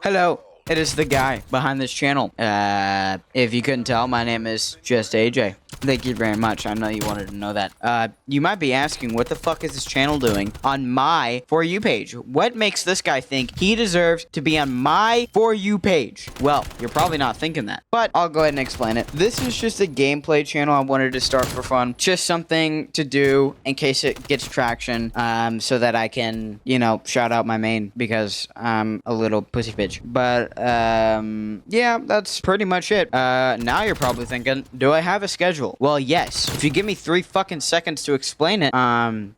Hello, it is the guy behind this channel. If you couldn't tell, my name is just AJ. Thank you very much. I know you wanted to know that. You might be asking, what the fuck is this channel doing on my For You page? What makes this guy think he deserves to be on my For You page? Well, you're probably not thinking that, but I'll go ahead and explain it. This is just a gameplay channel I wanted to start for fun. Just something to do in case it gets traction, so that I can, you know, shout out my main because I'm a little pussy bitch. But, yeah, that's pretty much it. Now you're probably thinking, do I have a schedule? Well, yes. If you give me 3 fucking seconds to explain it,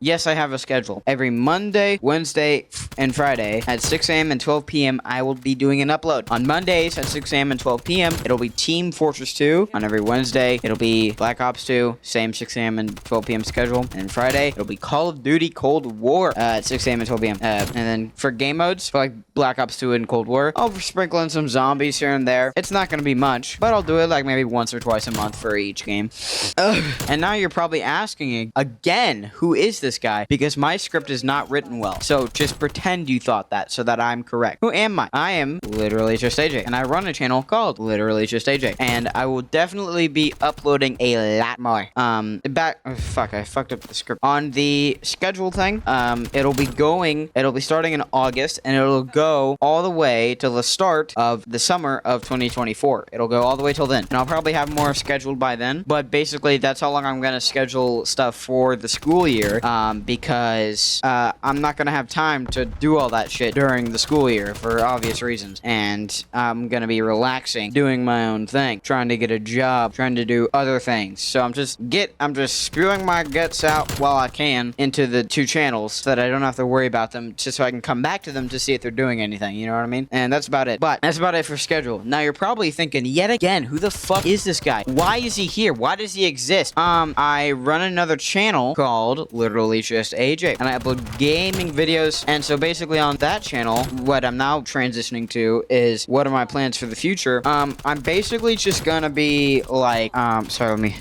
yes, I have a schedule. Every Monday, Wednesday, and Friday at 6 a.m. and 12 p.m. I will be doing an upload. On Mondays at 6 a.m. and 12 p.m. it'll be Team Fortress 2. On every Wednesday, it'll be Black Ops 2, same 6 a.m. and 12 p.m. schedule. And Friday, it'll be Call of Duty Cold War at 6 a.m. and 12 p.m. And then for game modes, for like Black Ops 2 and Cold War, I'll sprinkle in some zombies here and there. It's not going to be much, but I'll do it like maybe once or twice a month for each game. And now you're probably asking again, who is this guy? Because my script is not written well. So just pretend you thought that so that I'm correct. Who am I? I am literally just AJ, and I run a channel called Literally Just AJ, and I will definitely be uploading a lot more. I fucked up the script. On the schedule thing, it'll be starting in August, and it'll go all the way till the start of the summer of 2024. It'll go all the way till then, and I'll probably have more scheduled by then, but basically that's how long I'm gonna schedule stuff for the school year, because I'm not gonna have time to do all that shit during the school year for obvious reasons, and I'm gonna be relaxing, doing my own thing, trying to get a job, trying to do other things. So I'm just spewing my guts out while I can into the 2 channels so that I don't have to worry about them, just so I can come back to them to see if they're doing anything, you know what I mean? And that's about it. But that's about it for schedule. Now you're probably thinking, yet again, who the fuck is this guy? Why is he here? Why does he exist? I run another channel called Literally Just AJ, and I upload gaming videos. And so basically on that channel, what I'm now transitioning to is what are my plans for the future. I'm basically just gonna be like, sorry, let me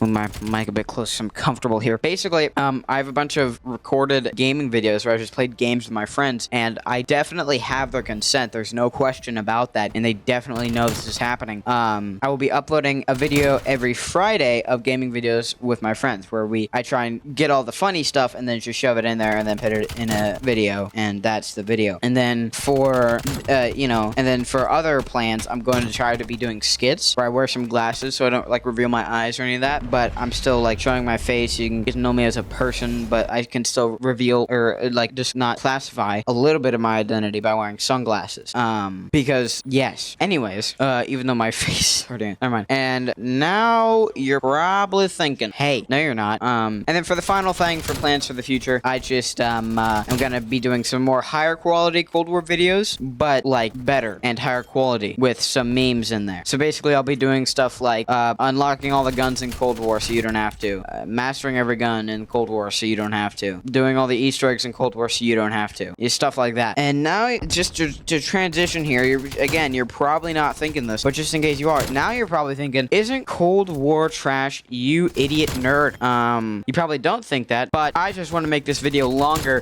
move my mic a bit closer so I'm comfortable here. Basically, I have a bunch of recorded gaming videos where I just played games with my friends, and I definitely have their consent. There's no question about that, and they definitely know this is happening. I will be uploading a video every Friday of gaming videos with my friends, where I try and get all the funny stuff and then just shove it in there and then put it in a video, and that's the video. And then for for other plans, I'm going to try to be doing skits where I wear some glasses so I don't like reveal my eyes or any of that, but I'm still like showing my face. You can get to know me as a person, but I can still reveal or like just not classify a little bit of my identity by wearing sunglasses. Because yes. Anyways, even though my face never mind. And now you're probably thinking, hey, no you're not. And then for the final thing for plans for the future, I just I'm gonna be doing some more higher quality Cold War videos, but like better and higher quality with some memes in there. So basically I'll be doing stuff like unlocking all the guns in Cold War so you don't have to, mastering every gun in Cold War so you don't have to, doing all the Easter eggs in Cold War so you don't have to, stuff like that. And now just to transition here, you're probably not thinking this, but just in case you are, now you're probably thinking, isn't Cold War trash, you idiot nerd? You probably don't think that, but I just want to make this video longer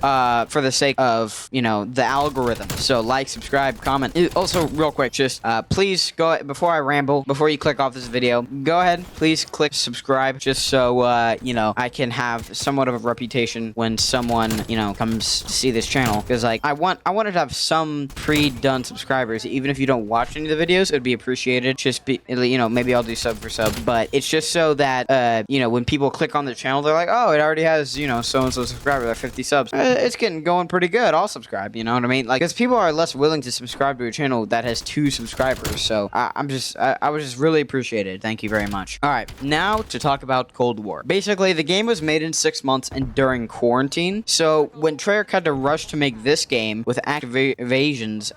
for the sake of, you know, the algorithm. So like, subscribe, comment. Also, real quick, just please go, before I ramble, before you click off this video, go ahead, please click subscribe, just so you know, I can have somewhat of a reputation when someone, you know, comes to see this channel, because like I wanted to have some pre-done subscribers. Even if you don't watch any of the videos, it would be appreciated. Just be, you know, maybe I'll do sub for sub, but it's just so that you know, when people click on the channel, they're like, oh, it already has, you know, so and so subscriber, like 50 subs. It's getting going pretty good. I'll subscribe. You know what I mean? Like, because people are less willing to subscribe to a channel that has 2 subscribers. So I was just really appreciated. Thank you very much. All right, now to talk about Cold War. Basically, the game was made in 6 months and during quarantine. So when Treyarch had to rush to make this game with activations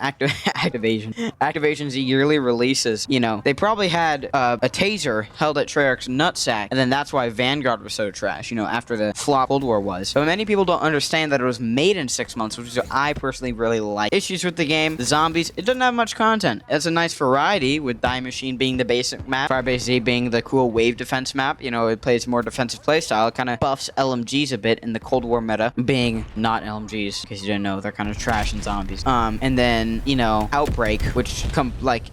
yearly releases, you know, they probably had a taser held at Treyarch Eric's nutsack, and then that's why Vanguard was so trash, you know, after the flop Cold War was. But many people don't understand that it was made in 6 months, which is what I personally really like. Issues with the game, the zombies, it doesn't have much content. It's a nice variety, with Die Machine being the basic map, Firebase Z being the cool wave defense map. You know, it plays more defensive playstyle. It kind of buffs LMGs a bit in the Cold War meta, being not LMGs, because you didn't know, they're kind of trash in zombies. And then, you know, Outbreak, which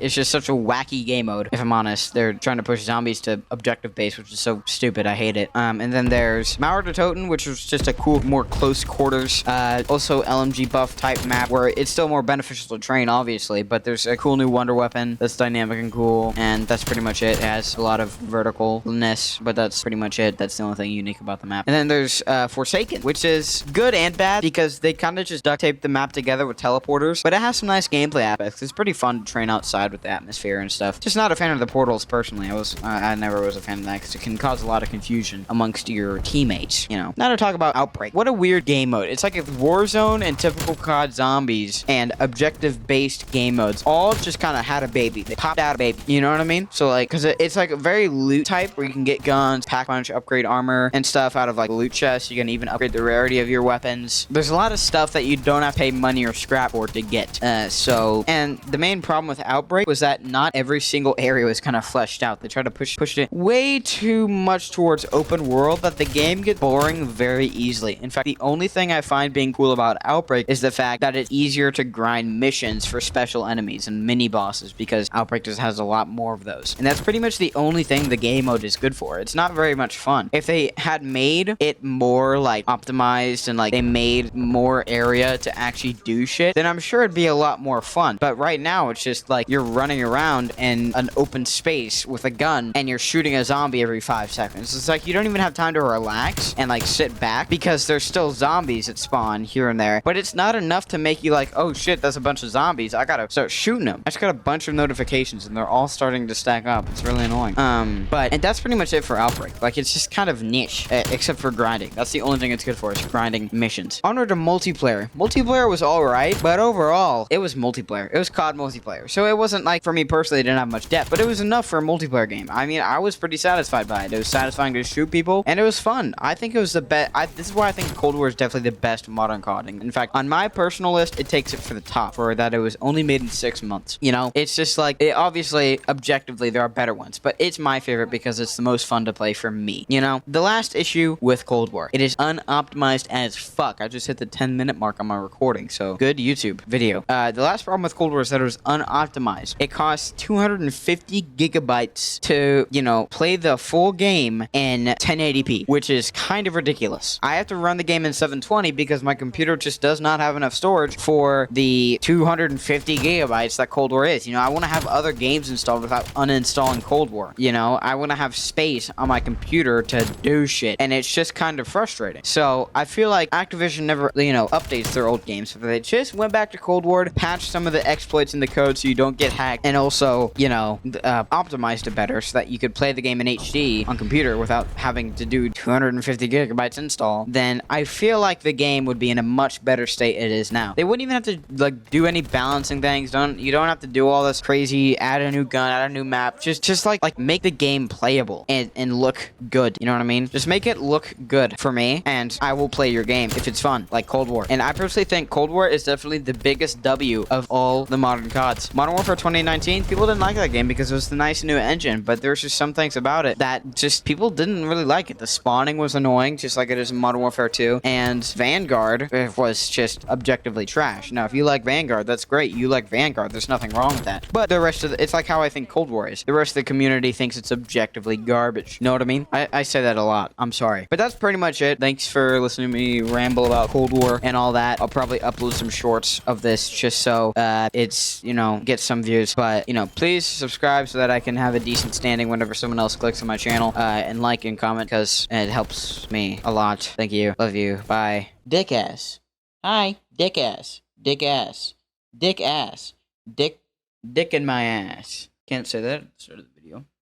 it's just such a wacky game mode, if I'm honest. They're trying to push zombies to objective base, which is so stupid. I hate it. And then there's Mauer de Toten, which was just a cool, more close quarters, also LMG buff type map, where it's still more beneficial to train, obviously, but there's a cool new wonder weapon that's dynamic and cool, and that's pretty much it. It has a lot of verticalness, but that's pretty much it. That's the only thing unique about the map. And then there's Forsaken, which is good and bad, because they kind of just duct tape the map together with teleporters, but it has some nice gameplay aspects. It's pretty fun to train outside with the atmosphere and stuff. Just not a fan of the portals, personally. I never was a fan of that, because it can cause a lot of confusion amongst your teammates, you know. Now to talk about Outbreak. What a weird game mode. It's like if Warzone and typical COD zombies and objective-based game modes all just kind of had a baby. They popped out a baby. You know what I mean? So, like, because it's like a very loot type, where you can get guns, pack punch, upgrade armor, and stuff out of, like, loot chests. You can even upgrade the rarity of your weapons. There's a lot of stuff that you don't have to pay money or scrap for to get. And the main problem with Outbreak was that not every single area was kind of fleshed out. They tried to push it way too much towards open world, that the game gets boring very easily. In fact, the only thing I find being cool about Outbreak is the fact that it's easier to grind missions for special enemies and mini bosses, because Outbreak just has a lot more of those. And that's pretty much the only thing the game mode is good for. It's not very much fun. If they had made it more like optimized, and like they made more area to actually do shit, then I'm sure it'd be a lot more fun. But right now it's just like you're running around in an open space with a gun, and you're shooting a zombie every 5 seconds. It's like you don't even have time to relax and like sit back, because there's still zombies that spawn here and there. But it's not enough to make you like, oh shit, that's a bunch of zombies, I gotta start shooting them. I just got a bunch of notifications, and they're all starting to stack up. It's really annoying. And that's pretty much it for Outbreak. Like, it's just kind of niche, except for grinding. That's the only thing it's good for, is grinding missions. Onward to multiplayer. Multiplayer was alright, but overall, it was multiplayer. It was COD multiplayer. So it wasn't like, for me personally, it didn't have much depth, but it was enough for a multiplayer game. I mean, I was pretty satisfied by it. It was satisfying to shoot people, and it was fun. I think it was the best. This is why I think Cold War is definitely the best modern COD. In fact, on my personal list, it takes it for the top, for that it was only made in 6 months. You know, it's just like, obviously, objectively, there are better ones, but it's my favorite because it's the most fun to play for me. You know, the last issue with Cold War, it is unoptimized as fuck. I just hit the 10-minute mark on my recording, so good YouTube video. The last problem with Cold War is that it was unoptimized. It costs 250 gigabytes to, you know, play the full game in 1080p, which is kind of ridiculous. I have to run the game in 720 because my computer just does not have enough storage for the 250 gigabytes that Cold War is. You know, I want to have other games installed without uninstalling Cold War. You know, I want to have space on my computer to do shit, and it's just kind of frustrating. So I feel like Activision never, you know, updates their old games. So they just went back to Cold War, patched some of the exploits in the code so you don't get hacked, and also, you know, optimized it better so that you could play the game in HD on computer without having to do 250 gigabytes install. Then I feel like the game would be in a much better state it is now. They wouldn't even have to like do any balancing things. You don't have to do all this crazy add a new gun, add a new map. Just like make the game playable and look good. You know what I mean? Just make it look good for me, and I will play your game if it's fun, like Cold War. And I personally think Cold War is definitely the biggest W of all the modern CODs. Modern Warfare 2019, people didn't like that game because it was the nice new engine, but there's just some things about it that just people didn't really like it. The spawning was annoying, just like it is in Modern Warfare 2, and Vanguard was just objectively trash. Now, if you like Vanguard, that's great. You like Vanguard, there's nothing wrong with that. But the rest of it's like how I think Cold War is. The rest of the community thinks it's objectively garbage. You know what I mean? I say that a lot. I'm sorry. But that's pretty much it. Thanks for listening to me ramble about Cold War and all that. I'll probably upload some shorts of this just so it's, you know, get some views. But, you know, please subscribe so that I can have a decent standing whenever someone else clicks on my channel, and like and comment because it helps me a lot. Thank you. Love you. Bye. Dick ass. Hi. Dick ass. Dick ass. Dick ass. Dick in my ass. Can't say that at the start of the video.